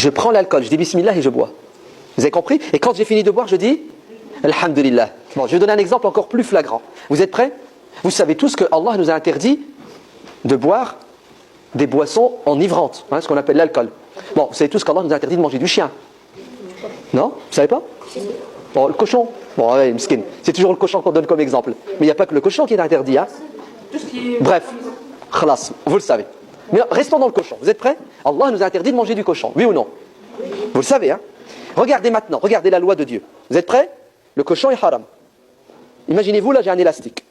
Je prends l'alcool, je dis bismillah et je bois. Vous avez compris? Et quand j'ai fini de boire, je dis alhamdulillah. Bon, je vais donner un exemple encore plus flagrant. Vous êtes prêts? Vous savez tous que Allah nous a interdit de boire des boissons enivrantes, ce qu'on appelle l'alcool. Bon, vous savez tous qu'Allah nous a interdit de manger du chien. Non? Vous savez pas? Bon, le cochon. Bon, ouais, miskin. C'est toujours le cochon qu'on donne comme exemple. Mais il n'y a pas que le cochon qui est interdit. Hein? Bref, khalas, vous le savez. Mais restons dans le cochon. Vous êtes prêts? Allah nous a interdit de manger du cochon. Oui ou non? Vous le savez, hein? Regardez maintenant, regardez la loi de Dieu. Vous êtes prêts? Le cochon est haram. Imaginez-vous, là j'ai un élastique.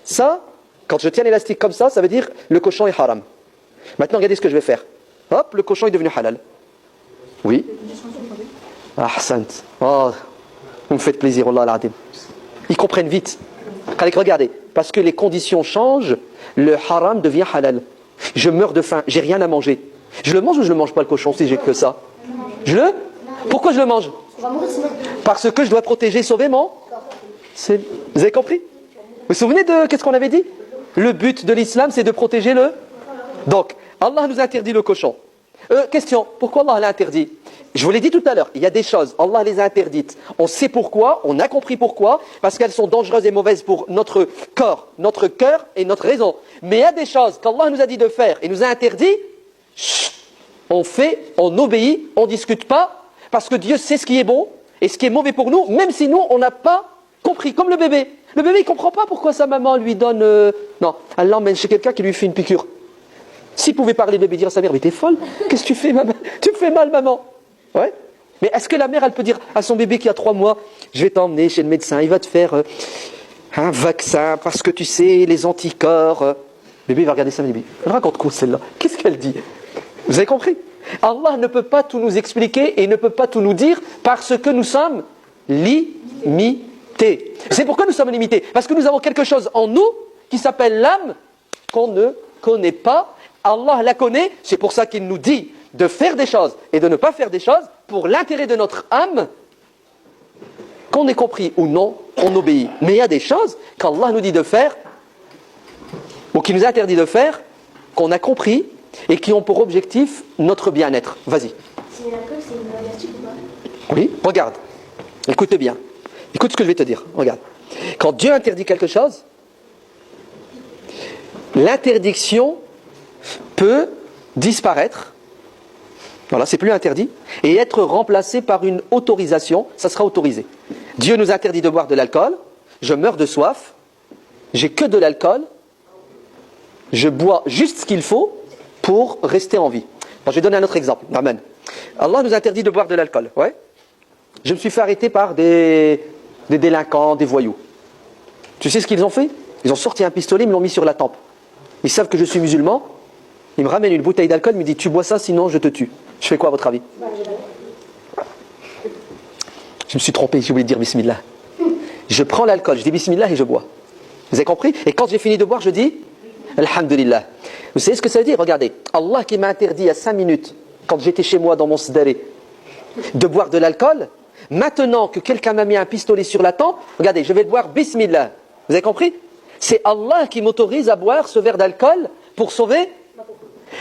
Ça, quand je tiens l'élastique comme ça veut dire le cochon est haram. Maintenant, regardez ce que je vais faire. Hop, le cochon est devenu halal. Oui. Ah, Hassan. Oh, vous me faites plaisir, Allah al-Adim. Ils comprennent vite. Regardez, parce que les conditions changent, le haram devient halal. Je meurs de faim, j'ai rien à manger. Je le mange ou je le mange pas le cochon si j'ai que ça? Je le? Pourquoi je le mange? Parce que je dois protéger, sauver mon. Vous avez compris? Vous vous souvenez de qu'est-ce qu'on avait dit? Le but de l'islam, c'est de protéger le. Donc, Allah nous interdit le cochon. Question, pourquoi Allah l'a interdit? Je vous l'ai dit tout à l'heure, il y a des choses, Allah les a interdites. On sait pourquoi, on a compris pourquoi, parce qu'elles sont dangereuses et mauvaises pour notre corps, notre cœur et notre raison. Mais il y a des choses qu'Allah nous a dit de faire et nous a interdit, on fait, on obéit, on ne discute pas, parce que Dieu sait ce qui est bon et ce qui est mauvais pour nous, même si nous, on n'a pas compris, comme le bébé. Le bébé, il ne comprend pas pourquoi sa maman lui donne... Non, elle l'emmène chez quelqu'un qui lui fait une piqûre. S'il pouvait parler, le bébé dire à sa mère, mais t'es folle, qu'est-ce que tu fais, maman? Tu me fais mal, maman. Ouais. Mais est-ce que la mère, elle peut dire à son bébé qui a 3 mois, je vais t'emmener chez le médecin, il va te faire un vaccin, parce que tu sais, les anticorps. Le bébé va regarder ça, bébé. Elle raconte quoi celle-là? Qu'est-ce qu'elle dit? Vous avez compris? Allah ne peut pas tout nous expliquer et ne peut pas tout nous dire parce que nous sommes limités. C'est pourquoi nous sommes limités. Parce que nous avons quelque chose en nous qui s'appelle l'âme qu'on ne connaît pas. Allah la connaît, c'est pour ça qu'il nous dit de faire des choses et de ne pas faire des choses pour l'intérêt de notre âme. Qu'on ait compris ou non, on obéit. Mais il y a des choses qu'Allah nous dit de faire ou qu'il nous a interdit de faire, qu'on a compris et qui ont pour objectif notre bien-être. Vas-y. C'est l'alcool, c'est une vertu ou pas? Oui, regarde. Écoute bien. Écoute ce que je vais te dire. Regarde. Quand Dieu interdit quelque chose, l'interdiction peut disparaître. Voilà, c'est plus interdit. Et être remplacé par une autorisation. Ça sera autorisé. Dieu nous interdit de boire de l'alcool. Je meurs de soif. J'ai que de l'alcool. Je bois juste ce qu'il faut pour rester en vie. Bon, je vais donner un autre exemple. Amen. Allah nous interdit de boire de l'alcool. Ouais. Je me suis fait arrêter par des délinquants, des voyous. Tu sais ce qu'ils ont fait? Ils ont sorti un pistolet, ils me l'ont mis sur la tempe. Ils savent que je suis musulman. Ils me ramènent une bouteille d'alcool, ils me disent tu bois ça, sinon je te tue. Je fais quoi à votre avis? Je me suis trompé, j'ai oublié de dire bismillah. Je prends l'alcool, je dis bismillah et je bois. Vous avez compris? Et quand j'ai fini de boire, je dis alhamdulillah. Vous savez ce que ça veut dire? Regardez, Allah qui m'a interdit à 5 minutes, quand j'étais chez moi dans mon sdaré, de boire de l'alcool, maintenant que quelqu'un m'a mis un pistolet sur la tempe, regardez, je vais boire bismillah. Vous avez compris? C'est Allah qui m'autorise à boire ce verre d'alcool pour sauver.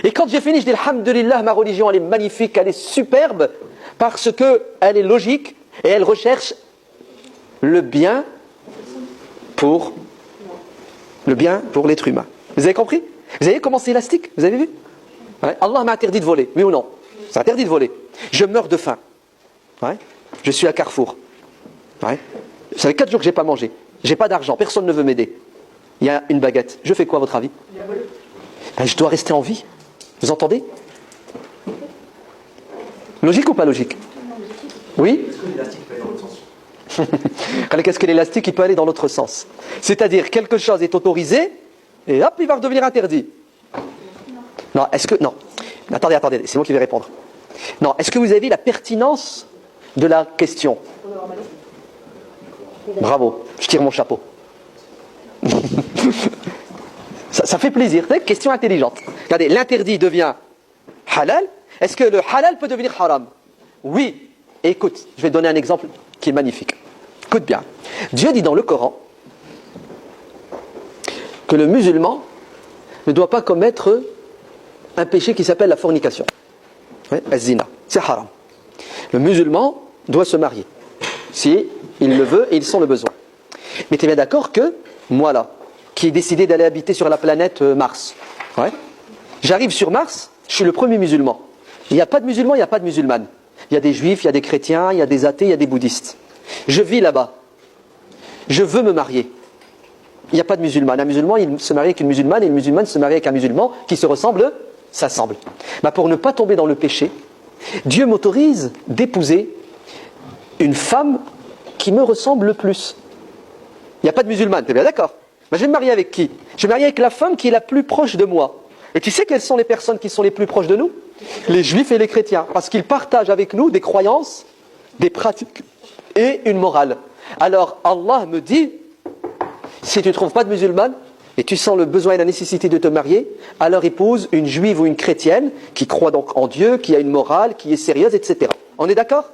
Et quand j'ai fini, je dis alhamdulillah, ma religion elle est magnifique, elle est superbe, parce qu'elle est logique et elle recherche le bien pour l'être humain. Vous avez compris? Vous avez comment c'est élastique? Vous avez vu? Ouais. Allah m'a interdit de voler, oui ou non? C'est interdit de voler. Je meurs de faim. Ouais. Je suis à Carrefour. Ouais. Ça fait 4 jours que je n'ai pas mangé. Je n'ai pas d'argent, personne ne veut m'aider. Il y a une baguette. Je fais quoi à votre avis? Ben, je dois rester en vie. Vous entendez? Logique ou pas logique? Oui? Qu'est-ce que l'élastique? Il peut aller dans l'autre sens. C'est-à-dire, quelque chose est autorisé, et hop, il va redevenir interdit. Non, est-ce que... Non. Attendez, c'est moi qui vais répondre. Non, est-ce que vous avez vu la pertinence de la question? Bravo, je tire mon chapeau. ça fait plaisir, c'est une question intelligente. Regardez, l'interdit devient halal. Est-ce que le halal peut devenir haram? Oui. Et écoute, je vais donner un exemple qui est magnifique. Écoute bien. Dieu dit dans le Coran que le musulman ne doit pas commettre un péché qui s'appelle la fornication. Ouais, az-zina. C'est haram. Le musulman doit se marier, si il le veut et il sent le besoin. Mais tu es bien d'accord que, moi là, qui ai décidé d'aller habiter sur la planète Mars, ouais, j'arrive sur Mars, je suis le premier musulman. Il n'y a pas de musulmans, il n'y a pas de musulmanes. Il y a des juifs, il y a des chrétiens, il y a des athées, il y a des bouddhistes. Je vis là-bas. Je veux me marier. Il n'y a pas de musulman. Un musulman, il se marie avec une musulmane et une musulmane se marie avec un musulman qui se ressemblent, s'assemblent. Bah pour ne pas tomber dans le péché, Dieu m'autorise d'épouser une femme qui me ressemble le plus. Il n'y a pas de musulmane, tu es bien d'accord? Bah je vais me marier avec qui? Je vais me marier avec la femme qui est la plus proche de moi. Et tu sais quelles sont les personnes qui sont les plus proches de nous? Les juifs et les chrétiens. Parce qu'ils partagent avec nous des croyances, des pratiques et une morale. Alors Allah me dit, si tu ne trouves pas de musulmane et tu sens le besoin et la nécessité de te marier, alors épouse une juive ou une chrétienne qui croit donc en Dieu, qui a une morale, qui est sérieuse, etc. On est d'accord?